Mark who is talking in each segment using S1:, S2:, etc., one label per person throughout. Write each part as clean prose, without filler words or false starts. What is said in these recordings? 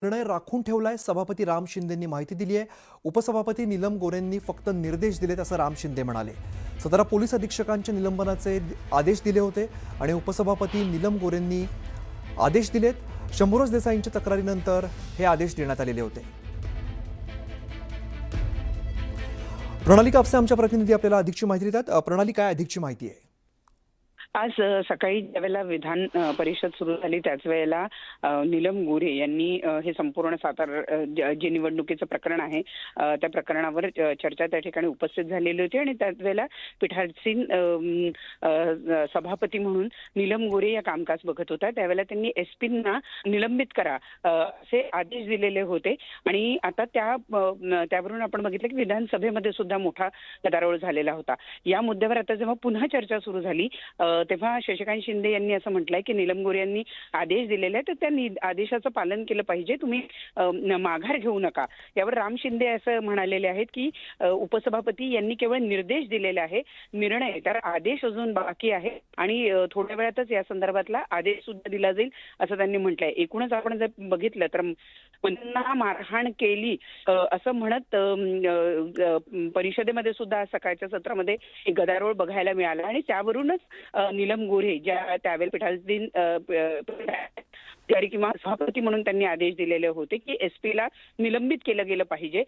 S1: निर्णय राखून ठेवलाय, सभापती राम शिंदेंनी माहिती दिली आहे। उपसभापती नीलम गोरेंनी फक्त निर्देश दिलेत असं राम शिंदे म्हणाले। 17 पोलीस अधीक्षकांच्या निलंबनाचे आदेश दिले होते आणि उपसभापती नीलम गोरेंनी आदेश दिलेत। शंभूराज देसाईंच्या तक्रारीनंतर हे आदेश देण्यात आलेले होते। प्रणाली कापसे आमच्या प्रतिनिधी आपल्याला अधिकची माहिती देतात। प्रणाली, काय अधिकची माहिती आहे?
S2: आज सकाळी ज्यावेळेला विधान परिषद सुरू झाली त्याच वेळेला नीलम गोरे यांनी हे संपूर्ण सातारा जे निवडणुकीचं प्रकरण आहे त्या प्रकरणावर चर्चा त्या ठिकाणी उपस्थित झालेली होती आणि त्याच वेळेला पीठासीन सभापती म्हणून नीलम गोरे या कामकाज बघत होता। त्यावेळेला त्यांनी एसपींना निलंबित करा असे आदेश दिलेले होते आणि आता त्यावरून आपण बघितलं की विधानसभेमध्ये सुद्धा मोठा गदारोळ झालेला होता। या मुद्द्यावर आता जेव्हा पुन्हा चर्चा सुरू झाली तेव्हा शशिकांत शिंदे यांनी असं म्हटलंय की नीलम गोरे यांनी आदेश दिलेले आहेत, तर त्या आदेशाचं पालन केलं पाहिजे, तुम्ही माघार घेऊ नका। यावर राम शिंदे असं म्हणालेले आहेत की उपसभापती यांनी केवळ निर्देश दिलेले आहे, निर्णय तर आदेश अजून बाकी आहे आणि थोड्या वेळातच या संदर्भातला आदेश सुद्धा दिला जाईल असं त्यांनी म्हटलंय। एकूणच आपण जर बघितलं तर मंत्र्यांना मारहाण केली असं म्हणत परिषदेमध्ये सुद्धा सकाळच्या सत्रामध्ये एक गदारोळ बघायला मिळाला आणि त्यावरूनच नीलम गोरे ज्या त्यावेळेला पीठासीन किंवा सभापती म्हणून त्यांनी आदेश दिलेले होते की एसपीला निलंबित केलं गेलं पाहिजे,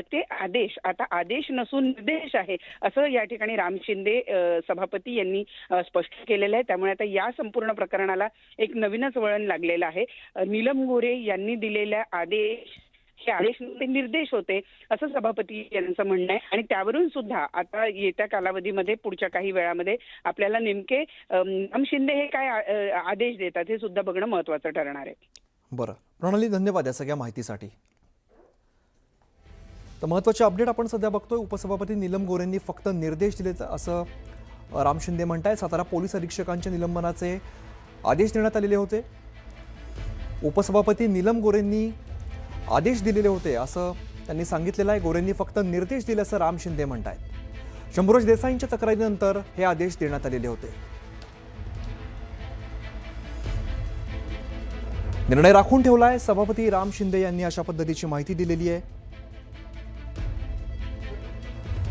S2: ते आदेश आता आदेश नसून निर्देश आहे असं या ठिकाणी राम शिंदे सभापती यांनी स्पष्ट केलेलं आहे। त्यामुळे आता या संपूर्ण प्रकरणाला एक नवीनच वळण लागलेलं आहे। नीलम गोरे यांनी दिलेल्या आदेश हे आदेश ते निर्देश होते असं सभापती यांचं म्हणणं आहे आणि त्यावरून सुद्धा आता येत्या कालावधीमध्ये पुढच्या काही वेळामध्ये आपल्याला नेमके राम शिंदे हे काय आदेश देतात हे सुद्धा बघणं महत्त्वाचं ठरणार आहे।
S1: बरं प्रणाली, धन्यवाद या सगळ्या माहितीसाठी। तर महत्त्वाचे अपडेट आपण सध्या बघतोय। उपसभापती नीलम गोरेंनी फक्त निर्देश दिलेत असं राम शिंदे म्हणतायत। 17 पोलीस अधीक्षकांच्या निलंबनाचे आदेश देण्यात आलेले होते। उपसभापती नीलम गोरेंनी आदेश दिलेले होते असं त्यांनी सांगितलेलं आहे। गोरेंनी फक्त निर्देश दिले असं राम शिंदे म्हणतायत। शंभूराज देसाईंच्या तक्रारीनंतर हे आदेश देण्यात आलेले होते। निर्णय राखून ठेवलाय, सभापती राम शिंदे यांनी अशा पद्धतीची माहिती दिलेली आहे।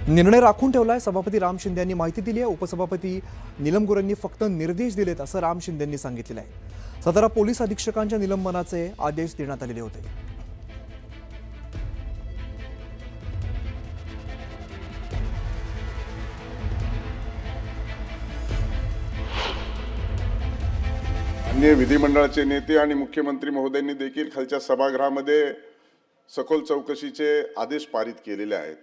S1: निर्णय राखून ठेवलाय, सभापती राम शिंदे यांनी माहिती दिली आहे। उपसभापती नीलम गोरेंनी फक्त निर्देश दिलेत असं राम शिंदेंनी सांगितलेलं आहे। 17 पोलीस अधीक्षकांच्या निलंबनाचे आदेश देण्यात आलेले होते।
S3: अन्य विधिमंडळाचे नेते आणि मुख्यमंत्री महोदयांनी देखील खालच्या सभागृहामध्ये सखोल चौकशीचे आदेश पारित केलेले आहेत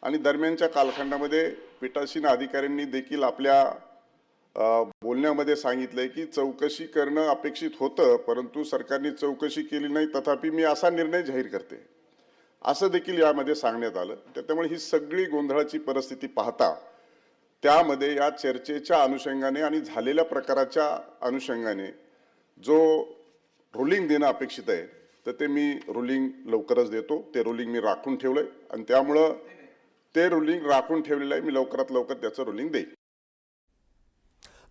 S3: आणि दरम्यानच्या कालखंडामध्ये पीठासीन अधिकाऱ्यांनी देखील आपल्या बोलण्यामध्ये सांगितलंय की चौकशी करणं अपेक्षित होतं, परंतु सरकारने चौकशी केली नाही, तथापि मी असा निर्णय जाहीर करते असं देखील यामध्ये सांगण्यात आलं। त्यामुळे ही सगळी गोंधळाची परिस्थिती पाहता त्यामध्ये या चर्चेच्या अनुषंगाने आणि झालेल्या प्रकाराच्या अनुषंगाने जो रुलिंग देणं अपेक्षित आहे तर ते मी रुलिंग लवकरच देतो। ते रुलिंग मी राखून ठेवलंय आणि त्यामुळं ते रुलिंग राखून ठेवलेलं आहे, मी लवकरात लवकर त्याचं रुलिंग देईन।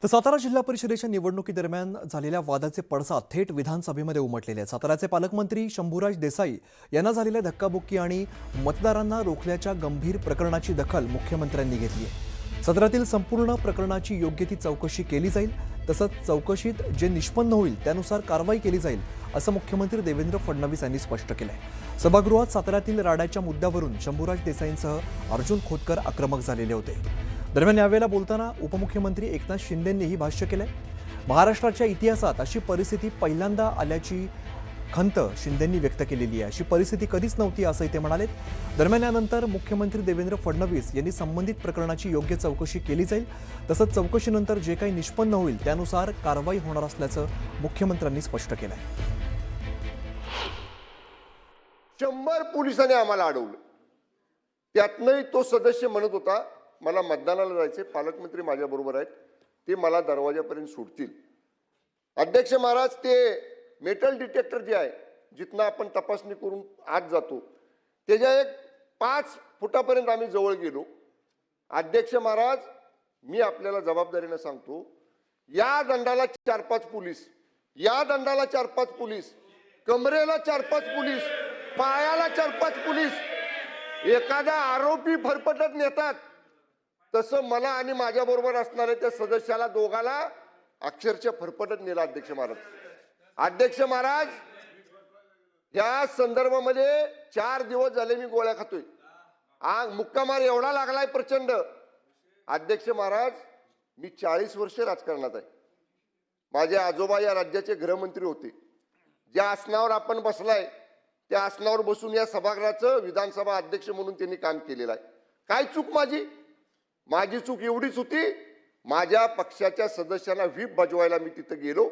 S1: तर सातारा जिल्हा परिषदेच्या निवडणुकीदरम्यान झालेल्या वादाचे पडसाद थेट विधानसभेमध्ये उमटलेले आहेत। साताराचे पालकमंत्री शंभूराज देसाई यांना झालेल्या धक्काबुक्की आणि मतदारांना रोखल्याच्या गंभीर प्रकरणाची दखल मुख्यमंत्र्यांनी घेतली आहे। सदरातील संपूर्ण प्रकरणाची योग्य ती चौकशी केली जाईल, तसंच चौकशीत जे निष्पन्न होईल त्यानुसार कारवाई केली जाईल असं मुख्यमंत्री देवेंद्र फडणवीस यांनी स्पष्ट केलंय। सभागृहात साताऱ्यातील राड्याच्या मुद्द्यावरून शंभूराज देसाईंसह अर्जुन खोतकर आक्रमक झालेले होते। दरम्यान यावेळेला बोलताना उपमुख्यमंत्री एकनाथ शिंदेंनीही भाष्य केलंय। महाराष्ट्राच्या इतिहासात अशी परिस्थिती पहिल्यांदा आल्याची खंत शिंदेंनी व्यक्त केलेली आहे। अशी परिस्थिती कधीच नव्हती असंही ते म्हणालेत। दरम्यान यानंतर मुख्यमंत्री देवेंद्र फडणवीस यांनी संबंधित प्रकरणाची योग्य चौकशी केली जाईल, तसंच चौकशीनंतर जे काही निष्पन्न होईल त्यानुसार कारवाई होणार असल्याचं मुख्यमंत्र्यांनी स्पष्ट केलंय।
S4: 100 पोलिसांनी आम्हाला अडवलं, त्यातनंही तो सदस्य म्हणत होता मला मतदानाला जायचे, पालकमंत्री माझ्या बरोबर आहेत, ते मला दरवाजापर्यंत सोडतील। अध्यक्ष महाराज, ते मेटल डिटेक्टर जे आहे जिथनं आपण तपासणी करून आत जातो त्याच्या एक 5 फुटापर्यंत आम्ही जवळ गेलो। अध्यक्ष महाराज, मी आपल्याला जबाबदारीने सांगतो, या दंडाला 4-5 पोलीस कमरेला 4-5 पोलीस, पायाला 4-5 पोलीस, एखादा आरोपी फरफटत नेतात, तसं मला आणि माझ्या बरोबर असणाऱ्या त्या सदस्याला दोघाला अक्षरशः फरफटत नेला अध्यक्ष महाराज. अध्यक्ष महाराज, या संदर्भामध्ये 4 दिवस झाले मी गोळ्या खातोय. मुक्कामार एवढा लागलाय प्रचंड. अध्यक्ष महाराज, मी 40 वर्ष राजकारणात आहे. माझे आजोबा या राज्याचे गृहमंत्री होते. ज्या आसनावर आपण बसलाय त्या आसनावर बसून या सभागृहाचं विधानसभा अध्यक्ष म्हणून त्यांनी काम केलेलं आहे. काय चूक माझी चूक एवढीच होती, माझ्या पक्षाच्या सदस्यांना व्हीप बजवायला मी तिथं गेलो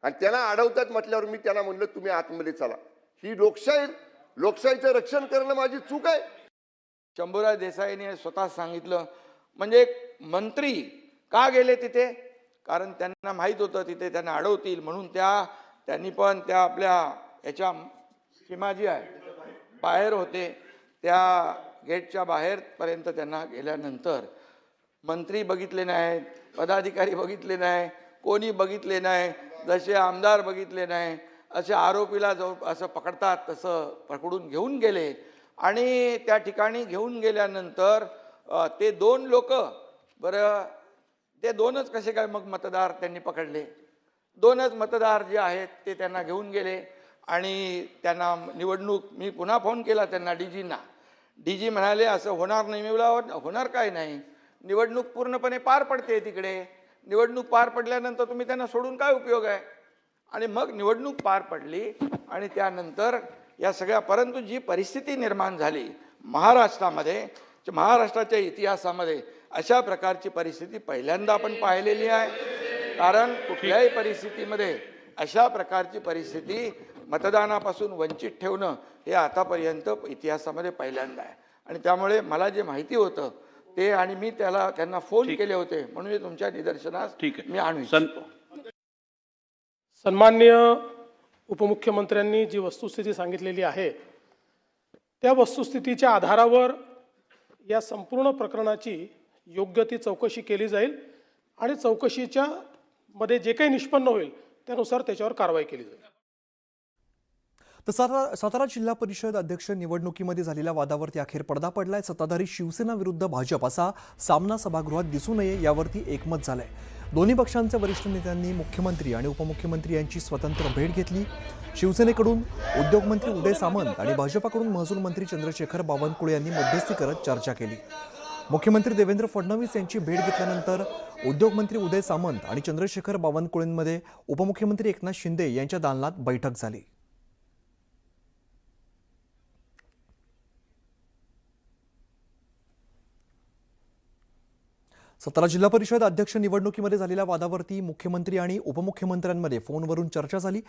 S4: आणि त्यांना अडवतात म्हटल्यावर मी त्यांना म्हणलं तुम्ही आतमध्ये चला. ही लोकशाहीचं रक्षण करणं माझी चूक आहे.
S5: शंभूराज देसाईने स्वतः सांगितलं. म्हणजे मंत्री का गेले तिथे? कारण त्यांना माहीत होतं तिथे त्यांना अडवतील म्हणून त्यांनी पण त्या आपल्या याच्या सीमा जी आहे बाहेर होते, त्या गेटच्या बाहेरपर्यंत त्यांना गेल्यानंतर मंत्री बघितले नाहीत, पदाधिकारी बघितले नाही, कोणी बघितले नाही, जसे आमदार बघितले नाही, असे आरोपीला जो असं पकडतात तसं पकडून घेऊन गेले. आणि त्या ठिकाणी घेऊन गेल्यानंतर ते 2 लोक, बरं ते 2च कसे काय मग मतदार त्यांनी पकडले? 2च मतदार जे आहेत ते त्यांना घेऊन गेले आणि त्यांना निवडणूक, मी पुन्हा फोन केला त्यांना डीजींना. डीजी म्हणाले असं होणार नाही. मी बोला होणार काय नाही, निवडणूक पूर्णपणे पार पडते तिकडे. निवडणूक पार पडल्यानंतर तुम्ही त्यांना सोडून काय उपयोग आहे? आणि मग निवडणूक पार पडली आणि त्यानंतर या सगळ्या, परंतु जी परिस्थिती निर्माण झाली महाराष्ट्रामध्ये, महाराष्ट्राच्या इतिहासामध्ये अशा प्रकारची परिस्थिती पहिल्यांदा आपण पाहिलेली आहे. कारण कुठल्याही परिस्थितीमध्ये अशा प्रकारची परिस्थिती मतदानापासून वंचित ठेवणं हे आतापर्यंत इतिहासामध्ये पहिल्यांदा आहे. आणि त्यामुळे मला जे माहिती होतं ते, आणि मी त्यांना फोन केले होते म्हणून मी तुमच्या निदर्शनास मी आणू.
S6: सन्माननीय उपमुख्यमंत्र्यांनी जी वस्तुस्थिती सांगितलेली आहे त्या वस्तुस्थितीच्या आधारावर या संपूर्ण प्रकरणाची योग्य ती चौकशी केली जाईल आणि चौकशीच्या मध्ये जे काही निष्पन्न होईल त्यानुसार त्याच्यावर कारवाई केली जाईल.
S1: तर सातारा जिल्हा परिषद अध्यक्ष निवडणुकीमध्ये झालेल्या वादावरती अखेर पडदा पडलाय. सत्ताधारी शिवसेना विरुद्ध भाजप असा सामना सभागृहात दिसू नये यावरती एकमत झालंय. दोन्ही पक्षांच्या वरिष्ठ नेत्यांनी मुख्यमंत्री आणि उपमुख्यमंत्री यांची स्वतंत्र भेट घेतली. शिवसेनेकडून उद्योगमंत्री उदय सामंत आणि भाजपाकडून महसूल मंत्री चंद्रशेखर बावनकुळे यांनी मध्यस्थी करत चर्चा केली. मुख्यमंत्री देवेंद्र फडणवीस यांची भेट घेतल्यानंतर उद्योगमंत्री उदय सामंत आणि चंद्रशेखर बावनकुळेंमध्ये उपमुख्यमंत्री एकनाथ शिंदे यांच्या दालनात बैठक झाली. सातारा जिल्हा परिषद अध्यक्ष निवडणुकीमध्ये झालेल्या वादावरती मुख्यमंत्री आणि उपमुख्यमंत्र्यांमध्ये फोनवरून चर्चा झाली.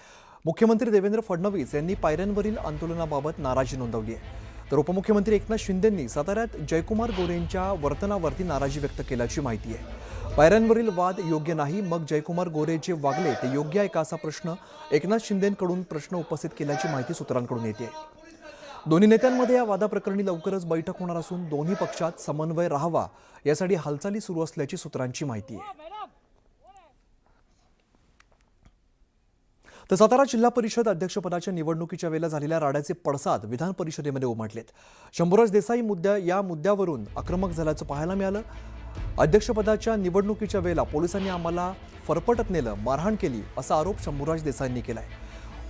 S1: मुख्यमंत्री देवेंद्र फडणवीस यांनी पायऱ्यांवरील आंदोलनाबाबत नाराजी नोंदवली आहे, तर उपमुख्यमंत्री एकनाथ शिंदेंनी साताऱ्यात जयकुमार गोरेंच्या वर्तनावरती नाराजी व्यक्त केल्याची माहिती आहे. पायऱ्यांवरील वाद योग्य नाही, मग जयकुमार गोरे जे वागले ते योग्य आहे का असा प्रश्न एकनाथ शिंदेंकडून उपस्थित केल्याची माहिती सूत्रांकडून येते. दोन्ही नेत्यांमध्ये या वादाप्रकरणी लवकरच बैठक होणार असून दोन्ही पक्षात समन्वय राहावा यासाठी हालचाली सुरू असल्याची सूत्रांची माहिती आहे. तर सातारा जिल्हा परिषद अध्यक्षपदाच्या निवडणुकीच्या वेळेला झालेल्या राड्याचे पडसाद विधान परिषदेमध्ये उमटलेत. शंभूराज देसाई या मुद्द्यावरून आक्रमक झाल्याचं पाहायला मिळालं. अध्यक्षपदाच्या निवडणुकीच्या वेळेला पोलिसांनी आम्हाला फरफटत नेलं, मारहाण केली असा आरोप शंभूराज देसाईंनी केलाय.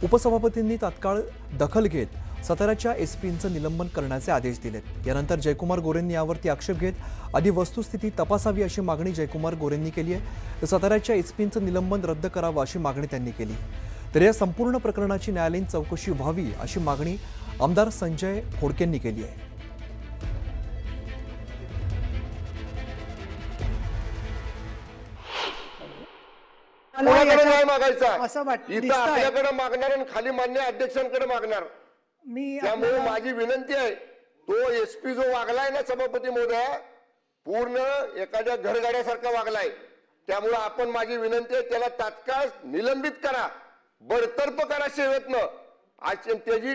S1: उपसभापतींनी तात्काळ दखल घेत साताऱ्याच्या एसपींचं निलंबन करण्याचे आदेश दिलेत. यानंतर जयकुमार गोरेंनी यावरती आक्षेप घेत आधी वस्तुस्थिती तपासावी अशी मागणी जयकुमार गोरेंनी केली आहे. तर साताऱ्याच्या एसपींचं निलंबन रद्द करावं अशी मागणी त्यांनी केली. तर या संपूर्ण प्रकरणाची न्यायालयीन चौकशी व्हावी अशी मागणी आमदार संजय खोडकेंनी केली आहे.
S4: कोणाकडे न्याय मागायचा?
S7: असं
S4: इथं आपल्याकडे मागणार आणि खाली मान्य अध्यक्षांकडे मागणार. त्यामुळे माझी विनंती आहे, तो एसपी जो वागलाय ना सभापती महोदय, पूर्ण एखाद्या घरगाड्यासारखा वागलाय. त्यामुळे आपण, माझी विनंती आहे, त्याला तात्काळ निलंबित करा, बडतर्फ करा सेवेतनं. आज त्याची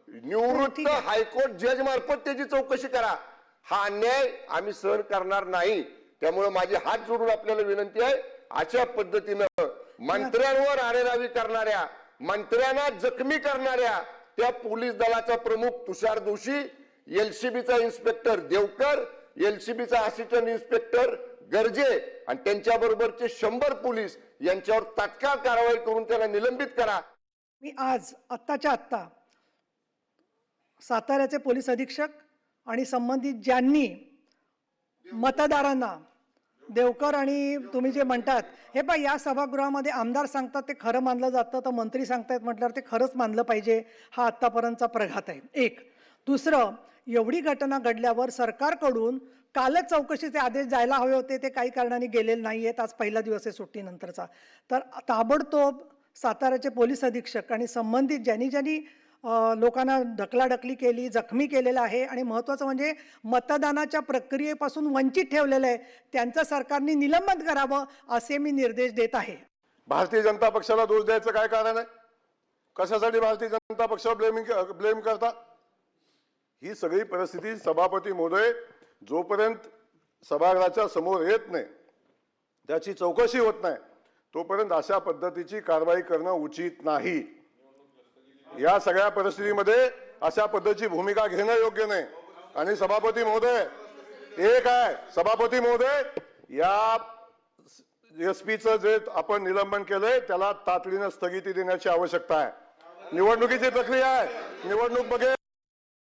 S4: निवृत्त हायकोर्ट जज मार्फत त्याची चौकशी करा. हा अन्याय आम्ही सहन करणार नाही. त्यामुळे माझी हात जोडून आपल्याला विनंती आहे, अशा पद्धतीनं मंत्र्यांवर आरेरावी करणाऱ्या मंत्र्यांना जखमी करणाऱ्या त्या पोलीस दलाचा प्रमुख तुषार दोशी, एलसीबीचा इन्स्पेक्टर देवकर, एलसीबीचा असिस्टंट इन्स्पेक्टर गर्जे आणि त्यांच्या बरोबरचे 100 पोलीस यांच्यावर तात्काळ कारवाई करून त्यांना निलंबित करा.
S7: मी आज आत्ताच्या आत्ता साताऱ्याचे पोलीस अधीक्षक आणि संबंधित ज्यांनी मतदारांना देवकर आणि तुम्ही जे म्हणतात हे पहा, या सभागृहामध्ये आमदार सांगतात ते खरं मानलं जातं, तर मंत्री सांगतायत म्हटल्यावर ते खरंच मानलं पाहिजे. हा आत्तापर्यंतचा प्रघात आहे. एक. दुसरं, एवढी घटना घडल्यावर सरकारकडून कालच चौकशीचे आदेश जायला हवे होते, ते काही कारणाने गेलेले नाही आहेत. आज पहिला दिवस आहे सुट्टीनंतरचा. तर ताबडतोब साताऱ्याचे पोलीस अधीक्षक आणि संबंधित ज्यांनी लोकांना ढकलाढकली केली, जखमी केलेलं आहे आणि महत्त्वाचं म्हणजे मतदानाच्या प्रक्रियेपासून वंचित ठेवलेलं आहे, त्यांचं सरकारने निलंबन करावं असे मी निर्देश देत आहे.
S8: भारतीय जनता पक्षाला दोष द्यायचं काय कारण आहे? कशासाठी भारतीय जनता पक्षावर ब्लेम करता? ही सगळी परिस्थिती सभापती महोदय जोपर्यंत सभागृहाच्या समोर येत नाही, त्याची चौकशी होत नाही, तोपर्यंत अशा पद्धतीची कारवाई करणं उचित नाही. या सगळ्या परिस्थितीमध्ये अशा पद्धतीची भूमिका घेणं योग्य नाही. आणि सभापती महोदय एक आहे, सभापती महोदय या एसपीचं जे आपण निलंबन केलंय त्याला तातडीनं स्थगिती देण्याची आवश्यकता आहे. निवडणुकीची प्रक्रिया आहे, निवडणूक बघेल.